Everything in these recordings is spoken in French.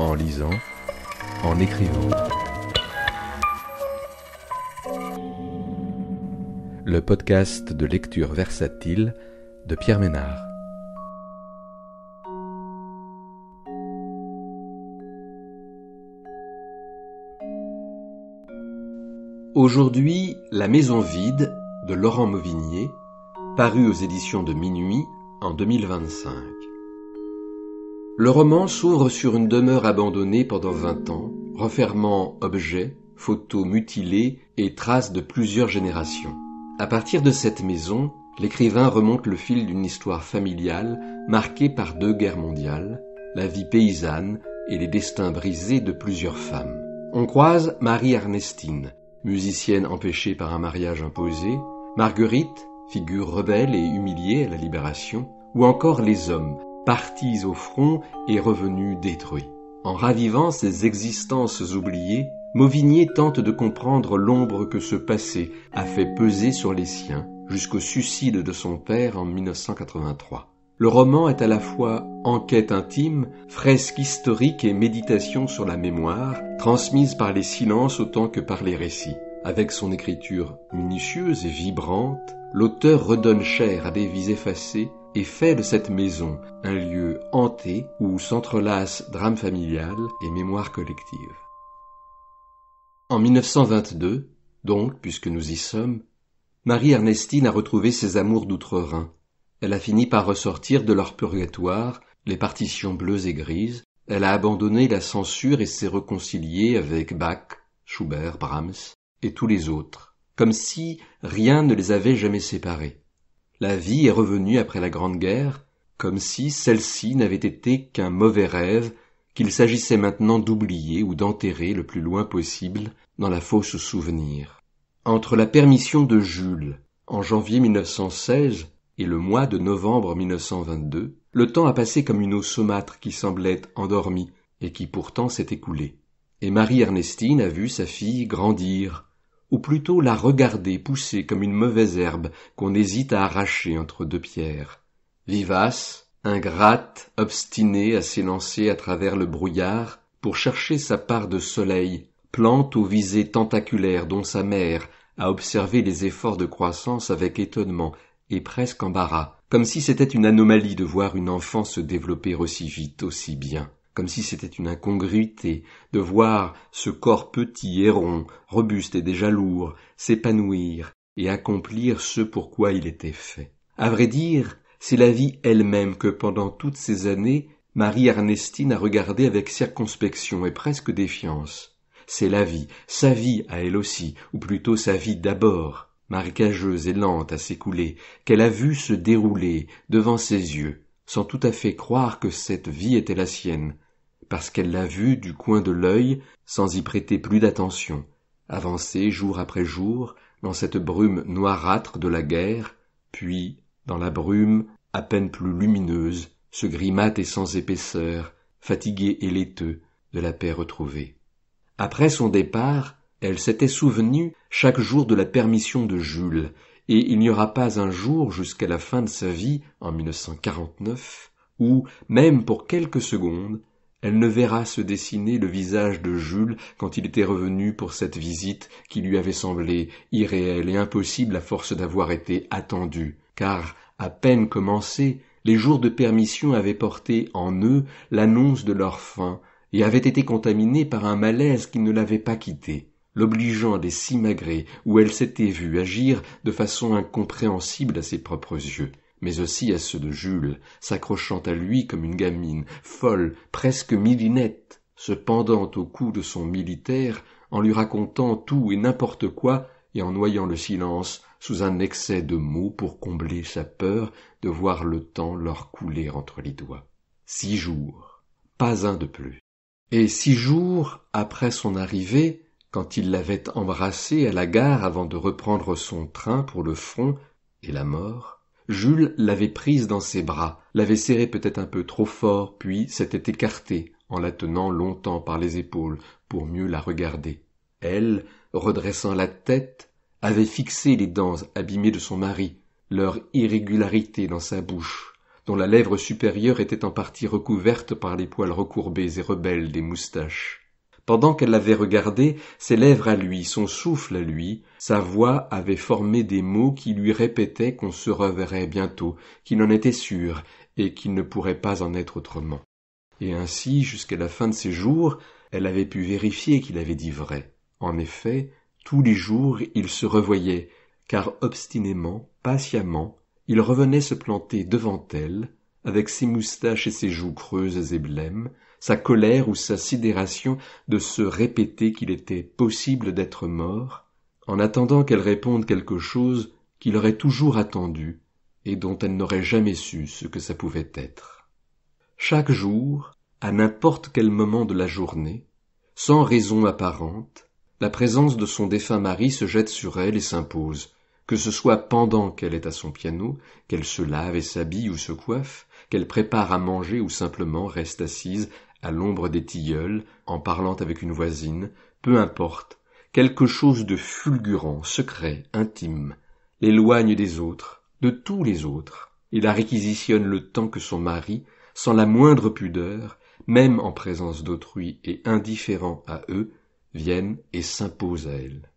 en lisant, en écrivant. Le podcast de lecture versatile de Pierre Ménard. Aujourd'hui, La maison vide de Laurent Mauvignier, paru aux éditions de Minuit en 2025. Le roman s'ouvre sur une demeure abandonnée pendant 20 ans, renfermant objets, photos mutilées et traces de plusieurs générations. À partir de cette maison, l'écrivain remonte le fil d'une histoire familiale marquée par 2 guerres mondiales, la vie paysanne et les destins brisés de plusieurs femmes. On croise Marie-Ernestine, musicienne empêchée par un mariage imposé, Marguerite, figure rebelle et humiliée à la Libération, ou encore les hommes, partis au front et revenus détruits. En ravivant ces existences oubliées, Mauvignier tente de comprendre l'ombre que ce passé a fait peser sur les siens, jusqu'au suicide de son père en 1983. Le roman est à la fois enquête intime, fresque historique et méditation sur la mémoire, transmise par les silences autant que par les récits. Avec son écriture minutieuse et vibrante, l'auteur redonne chair à des vies effacées et fait de cette maison un lieu hanté où s'entrelacent drame familial et mémoire collective. En 1922, donc, puisque nous y sommes, Marie-Ernestine a retrouvé ses amours d'outre-Rhin. Elle a fini par ressortir de leur purgatoire, les partitions bleues et grises. Elle a abandonné la censure et s'est réconciliée avec Bach, Schubert, Brahms et tous les autres, comme si rien ne les avait jamais séparés. La vie est revenue après la Grande Guerre, comme si celle-ci n'avait été qu'un mauvais rêve qu'il s'agissait maintenant d'oublier ou d'enterrer le plus loin possible dans la fosse souvenir. Entre la permission de Jules, en janvier 1916, et le mois de novembre 1922, le temps a passé comme une eau saumâtre qui semblait endormie et qui pourtant s'est écoulée. Et Marie-Ernestine a vu sa fille grandir, ou plutôt la regarder pousser comme une mauvaise herbe qu'on hésite à arracher entre 2 pierres. Vivace, ingrate, obstinée à s'élancer à travers le brouillard pour chercher sa part de soleil, plante aux visées tentaculaires dont sa mère a observé les efforts de croissance avec étonnement et presque embarras, comme si c'était une anomalie de voir une enfant se développer aussi vite, aussi bien, comme si c'était une incongruité de voir ce corps petit et rond, robuste et déjà lourd, s'épanouir et accomplir ce pour quoi il était fait. À vrai dire, c'est la vie elle-même que pendant toutes ces années, Marie-Ernestine a regardée avec circonspection et presque défiance. C'est la vie, sa vie à elle aussi, ou plutôt sa vie d'abord, marécageuse et lente à s'écouler, qu'elle a vue se dérouler devant ses yeux, sans tout à fait croire que cette vie était la sienne, parce qu'elle l'a vue du coin de l'œil, sans y prêter plus d'attention, avancer jour après jour dans cette brume noirâtre de la guerre, puis, dans la brume à peine plus lumineuse, ce gris mat et sans épaisseur, fatigué et laiteux, de la paix retrouvée. Après son départ, elle s'était souvenue chaque jour de la permission de Jules, et il n'y aura pas un jour jusqu'à la fin de sa vie, en 1949, où, même pour quelques secondes, elle ne verra se dessiner le visage de Jules quand il était revenu pour cette visite qui lui avait semblé irréelle et impossible à force d'avoir été attendue, car, à peine commencés, les jours de permission avaient porté en eux l'annonce de leur fin et avaient été contaminés par un malaise qui ne l'avait pas quitté, l'obligeant à des simagrées où elle s'était vue agir de façon incompréhensible à ses propres yeux, mais aussi à ceux de Jules, s'accrochant à lui comme une gamine, folle, presque milinette, se pendant au cou de son militaire, en lui racontant tout et n'importe quoi et en noyant le silence sous un excès de mots pour combler sa peur de voir le temps leur couler entre les doigts. 6 jours, pas un de plus. Et 6 jours après son arrivée, quand il l'avait embrassée à la gare avant de reprendre son train pour le front et la mort, Jules l'avait prise dans ses bras, l'avait serrée peut-être un peu trop fort, puis s'était écarté en la tenant longtemps par les épaules pour mieux la regarder. Elle, redressant la tête, avait fixé les dents abîmées de son mari, leur irrégularité dans sa bouche, dont la lèvre supérieure était en partie recouverte par les poils recourbés et rebelles des moustaches. Pendant qu'elle l'avait regardé, ses lèvres à lui, son souffle à lui, sa voix avait formé des mots qui lui répétaient qu'on se reverrait bientôt, qu'il en était sûr, et qu'il ne pourrait pas en être autrement. Et ainsi, jusqu'à la fin de ses jours, elle avait pu vérifier qu'il avait dit vrai. En effet, tous les jours, il se revoyait, car obstinément, patiemment, il revenait se planter devant elle, avec ses moustaches et ses joues creuses et blêmes, sa colère ou sa sidération de se répéter qu'il était possible d'être mort, en attendant qu'elle réponde quelque chose qu'il aurait toujours attendu et dont elle n'aurait jamais su ce que ça pouvait être. Chaque jour, à n'importe quel moment de la journée, sans raison apparente, la présence de son défunt mari se jette sur elle et s'impose, que ce soit pendant qu'elle est à son piano, qu'elle se lave et s'habille ou se coiffe, qu'elle prépare à manger ou simplement reste assise à l'ombre des tilleuls, en parlant avec une voisine, peu importe, quelque chose de fulgurant, secret, intime, l'éloigne des autres, de tous les autres, et la réquisitionne le temps que son mari, sans la moindre pudeur, même en présence d'autrui et indifférent à eux, vienne et s'impose à elle.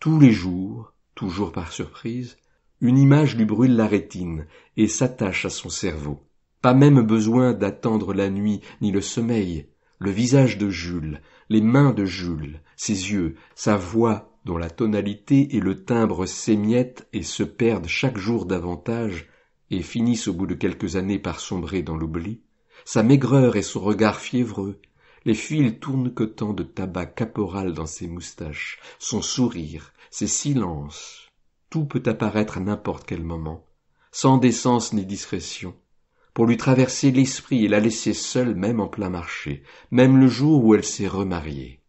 Tous les jours, toujours par surprise, une image lui brûle la rétine et s'attache à son cerveau. Pas même besoin d'attendre la nuit ni le sommeil. Le visage de Jules, les mains de Jules, ses yeux, sa voix dont la tonalité et le timbre s'émiettent et se perdent chaque jour davantage et finissent au bout de quelques années par sombrer dans l'oubli, sa maigreur et son regard fiévreux, les fils tourniquetants de tabac caporal dans ses moustaches, son sourire, ses silences, tout peut apparaître à n'importe quel moment, sans décence ni discrétion, pour lui traverser l'esprit et la laisser seule même en plein marché, même le jour où elle s'est remariée.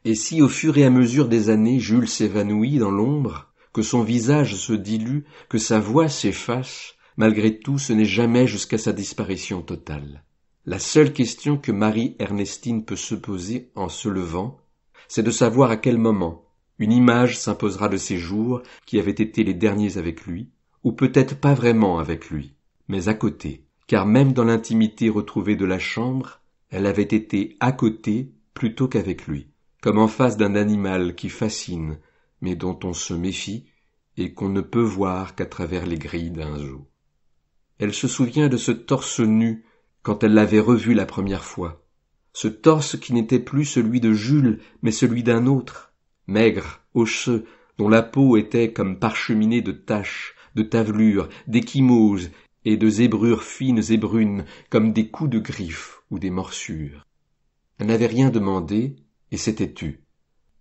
Et si au fur et à mesure des années Jules s'évanouit dans l'ombre, que son visage se dilue, que sa voix s'efface, malgré tout ce n'est jamais jusqu'à sa disparition totale. La seule question que Marie-Ernestine peut se poser en se levant, c'est de savoir à quel moment une image s'imposera de ces jours qui avaient été les derniers avec lui, ou peut-être pas vraiment avec lui, mais à côté, car même dans l'intimité retrouvée de la chambre, elle avait été à côté plutôt qu'avec lui, comme en face d'un animal qui fascine, mais dont on se méfie et qu'on ne peut voir qu'à travers les grilles d'un zoo. Elle se souvient de ce torse nu quand elle l'avait revu la première fois, ce torse qui n'était plus celui de Jules, mais celui d'un autre, maigre, osseux, dont la peau était comme parcheminée de taches, de tavelures, d'échymoses et de zébrures fines et brunes comme des coups de griffes ou des morsures. Elle n'avait rien demandé et s'était tue,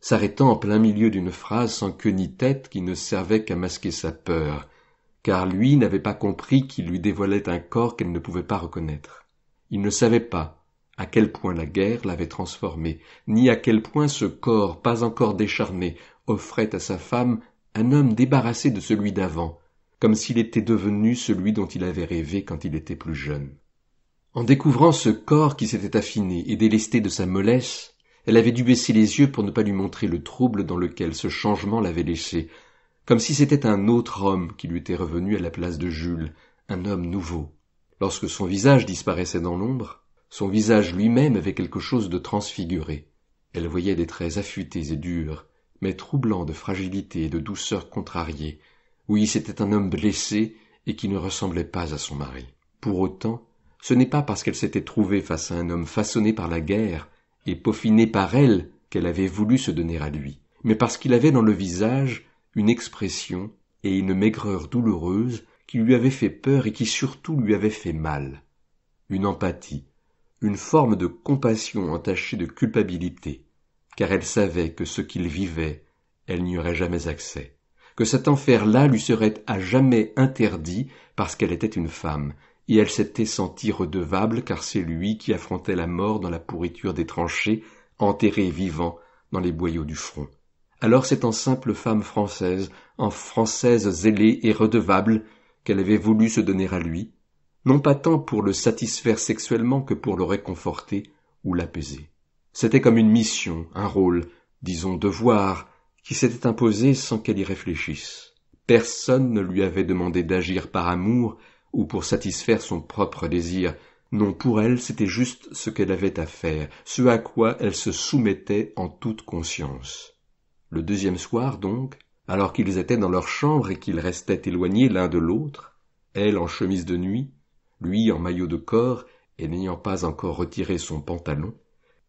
s'arrêtant en plein milieu d'une phrase sans queue ni tête qui ne servait qu'à masquer sa peur, car lui n'avait pas compris qu'il lui dévoilait un corps qu'elle ne pouvait pas reconnaître. Il ne savait pas à quel point la guerre l'avait transformé, ni à quel point ce corps, pas encore décharné, offrait à sa femme un homme débarrassé de celui d'avant, comme s'il était devenu celui dont il avait rêvé quand il était plus jeune. En découvrant ce corps qui s'était affiné et délesté de sa mollesse, elle avait dû baisser les yeux pour ne pas lui montrer le trouble dans lequel ce changement l'avait laissé, comme si c'était un autre homme qui lui était revenu à la place de Jules, un homme nouveau. Lorsque son visage disparaissait dans l'ombre, son visage lui-même avait quelque chose de transfiguré. Elle voyait des traits affûtés et durs, mais troublants de fragilité et de douceur contrariée. Oui, c'était un homme blessé et qui ne ressemblait pas à son mari. Pour autant, ce n'est pas parce qu'elle s'était trouvée face à un homme façonné par la guerre et peaufiné par elle qu'elle avait voulu se donner à lui, mais parce qu'il avait dans le visage une expression et une maigreur douloureuse qui lui avait fait peur et qui surtout lui avait fait mal. Une empathie, une forme de compassion entachée de culpabilité, car elle savait que ce qu'il vivait, elle n'y aurait jamais accès, que cet enfer-là lui serait à jamais interdit parce qu'elle était une femme, et elle s'était sentie redevable car c'est lui qui affrontait la mort dans la pourriture des tranchées, enterré vivant dans les boyaux du front. Alors c'est en simple femme française, en française zélée et redevable, qu'elle avait voulu se donner à lui, non pas tant pour le satisfaire sexuellement que pour le réconforter ou l'apaiser. C'était comme une mission, un rôle, disons devoir, qui s'était imposé sans qu'elle y réfléchisse. Personne ne lui avait demandé d'agir par amour ou pour satisfaire son propre désir. Non, pour elle, c'était juste ce qu'elle avait à faire, ce à quoi elle se soumettait en toute conscience. Le deuxième soir, donc, alors qu'ils étaient dans leur chambre et qu'ils restaient éloignés l'un de l'autre, elle en chemise de nuit, lui en maillot de corps et n'ayant pas encore retiré son pantalon,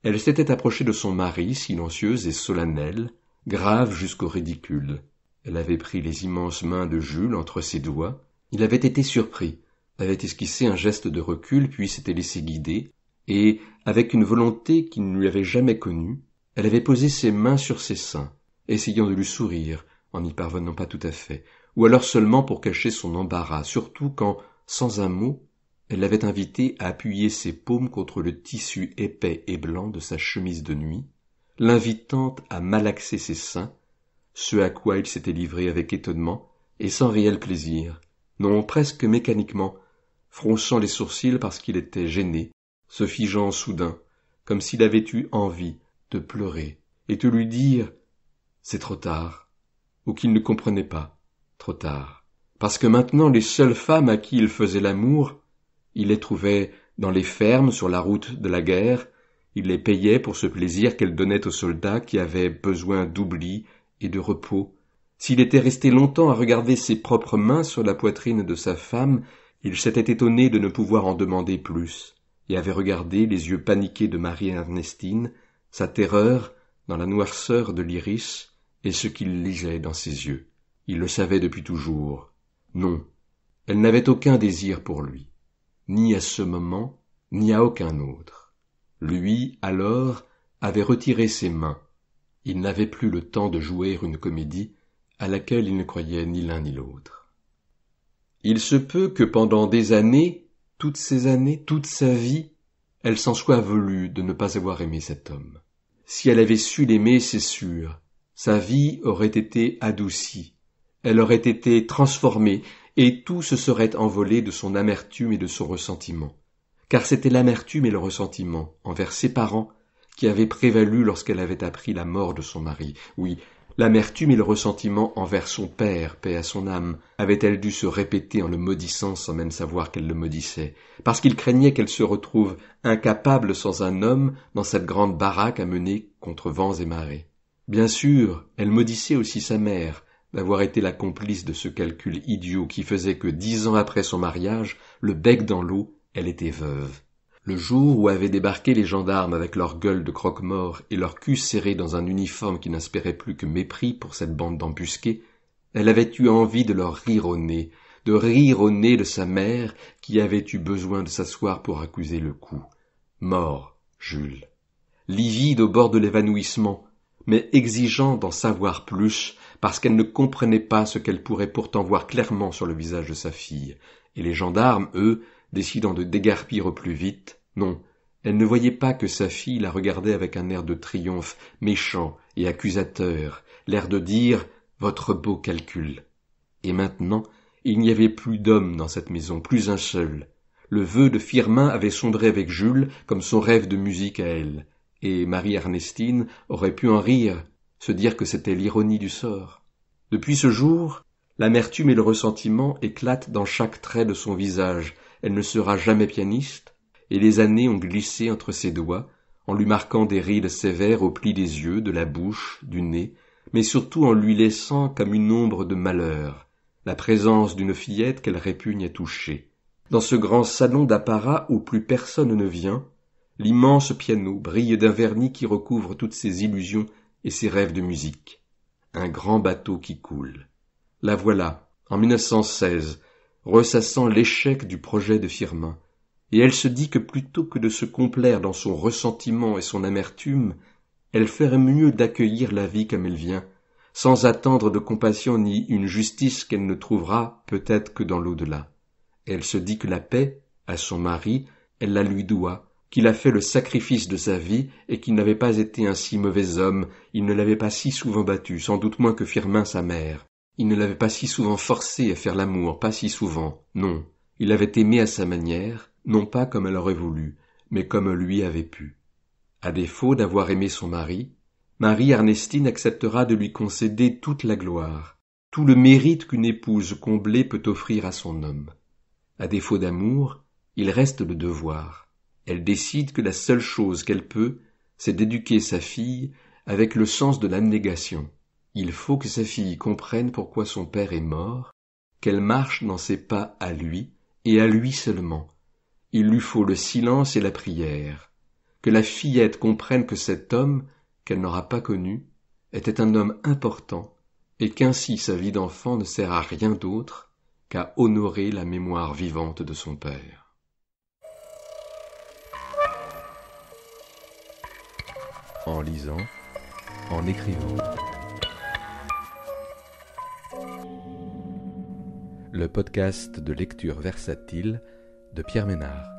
elle s'était approchée de son mari, silencieuse et solennelle, grave jusqu'au ridicule. Elle avait pris les immenses mains de Jules entre ses doigts. Il avait été surpris, avait esquissé un geste de recul, puis s'était laissé guider, et, avec une volonté qu'il ne lui avait jamais connue, elle avait posé ses mains sur ses seins, essayant de lui sourire, en n'y parvenant pas tout à fait, ou alors seulement pour cacher son embarras, surtout quand, sans un mot, elle l'avait invité à appuyer ses paumes contre le tissu épais et blanc de sa chemise de nuit, l'invitant à malaxer ses seins, ce à quoi il s'était livré avec étonnement et sans réel plaisir, non presque mécaniquement, fronçant les sourcils parce qu'il était gêné, se figeant soudain, comme s'il avait eu envie de pleurer et de lui dire « c'est trop tard », ou qu'il ne comprenait pas, trop tard, parce que maintenant les seules femmes à qui il faisait l'amour, il les trouvait dans les fermes sur la route de la guerre, il les payait pour ce plaisir qu'elles donnaient aux soldats qui avaient besoin d'oubli et de repos. S'il était resté longtemps à regarder ses propres mains sur la poitrine de sa femme, il s'était étonné de ne pouvoir en demander plus, et avait regardé les yeux paniqués de Marie-Ernestine, sa terreur dans la noirceur de l'iris et ce qu'il lisait dans ses yeux. Il le savait depuis toujours. Non, elle n'avait aucun désir pour lui, ni à ce moment, ni à aucun autre. Lui, alors, avait retiré ses mains. Il n'avait plus le temps de jouer une comédie à laquelle il ne croyait ni l'un ni l'autre. Il se peut que pendant des années, toutes ces années, toute sa vie, elle s'en soit voulu de ne pas avoir aimé cet homme. Si elle avait su l'aimer, c'est sûr, sa vie aurait été adoucie, elle aurait été transformée, et tout se serait envolé de son amertume et de son ressentiment. Car c'était l'amertume et le ressentiment envers ses parents qui avaient prévalu lorsqu'elle avait appris la mort de son mari. Oui, l'amertume et le ressentiment envers son père, paix à son âme, avaient-elles dû se répéter en le maudissant sans même savoir qu'elle le maudissait, parce qu'il craignait qu'elle se retrouve incapable sans un homme dans cette grande baraque à mener contre vents et marées. Bien sûr, elle maudissait aussi sa mère, d'avoir été la complice de ce calcul idiot qui faisait que 10 ans après son mariage, le bec dans l'eau, elle était veuve. Le jour où avaient débarqué les gendarmes avec leur gueule de croque-mort et leur cul serré dans un uniforme qui n'inspirait plus que mépris pour cette bande d'embusqués, elle avait eu envie de leur rire au nez de sa mère qui avait eu besoin de s'asseoir pour accuser le coup. Mort, Jules. Livide au bord de l'évanouissement, mais exigeant d'en savoir plus, parce qu'elle ne comprenait pas ce qu'elle pourrait pourtant voir clairement sur le visage de sa fille, et les gendarmes, eux, décidant de déguerpir au plus vite, non, elle ne voyait pas que sa fille la regardait avec un air de triomphe méchant et accusateur, l'air de dire « votre beau calcul ». Et maintenant, il n'y avait plus d'homme dans cette maison, plus un seul. Le vœu de Firmin avait sombré avec Jules comme son rêve de musique à elle, et Marie-Ernestine aurait pu en rire, se dire que c'était l'ironie du sort. Depuis ce jour, l'amertume et le ressentiment éclatent dans chaque trait de son visage. Elle ne sera jamais pianiste, et les années ont glissé entre ses doigts, en lui marquant des rides sévères au pli des yeux, de la bouche, du nez, mais surtout en lui laissant comme une ombre de malheur, la présence d'une fillette qu'elle répugne à toucher. Dans ce grand salon d'apparat où plus personne ne vient, l'immense piano brille d'un vernis qui recouvre toutes ses illusions et ses rêves de musique. Un grand bateau qui coule. La voilà, en 1916, ressassant l'échec du projet de Firmin, et elle se dit que plutôt que de se complaire dans son ressentiment et son amertume, elle ferait mieux d'accueillir la vie comme elle vient, sans attendre de compassion ni une justice qu'elle ne trouvera peut-être que dans l'au-delà. Elle se dit que la paix, à son mari, elle la lui doit, qu'il a fait le sacrifice de sa vie et qu'il n'avait pas été un si mauvais homme, il ne l'avait pas si souvent battu, sans doute moins que Firmin sa mère. Il ne l'avait pas si souvent forcé à faire l'amour, pas si souvent, non. Il l'avait aimé à sa manière, non pas comme elle aurait voulu, mais comme lui avait pu. À défaut d'avoir aimé son mari, Marie-Ernestine acceptera de lui concéder toute la gloire, tout le mérite qu'une épouse comblée peut offrir à son homme. À défaut d'amour, il reste le devoir. Elle décide que la seule chose qu'elle peut, c'est d'éduquer sa fille avec le sens de l'abnégation. Il faut que sa fille comprenne pourquoi son père est mort, qu'elle marche dans ses pas à lui, et à lui seulement. Il lui faut le silence et la prière. Que la fillette comprenne que cet homme, qu'elle n'aura pas connu, était un homme important, et qu'ainsi sa vie d'enfant ne sert à rien d'autre qu'à honorer la mémoire vivante de son père. En lisant, en écrivant. Le podcast de lecture versatile de Pierre Ménard.